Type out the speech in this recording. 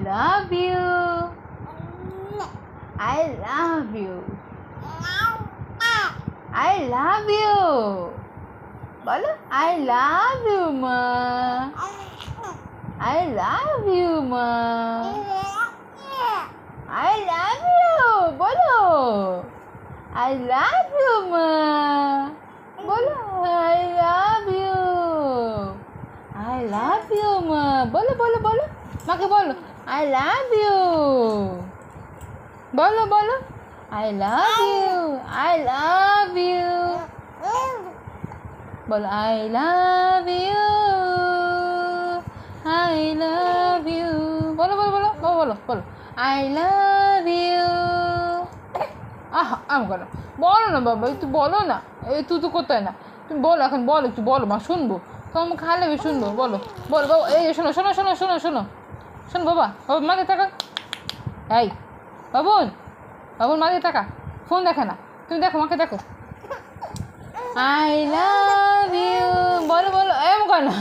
love you. I love you. I love you. বলো I love you মা. I love you মা. I love you. বলো I love you মা. বলো I love you. I love you মা. বলো বলো বলো মাকে বলো I love you. বলো বলো I love you. I love you. বলো I love you. I love you. বলো বলো বলো বলো বলো I love you. আম করো বলো না বাবা একটু বলো না তুই তো কোথায় না তুমি বলো এখন বলো একটু বলো মা শুনবো তোমার মুখে হালে আমি শুনবো বলো বলো বাবা এই শোনো শোনো শোনো শোনো শোনো শোনো বাবা বাবা মাকে টাকা এই বাবুন মাকে টাকা ফোন দেখে না তুমি দেখো মাকে দেখো I love you. বলো বলো এম কর না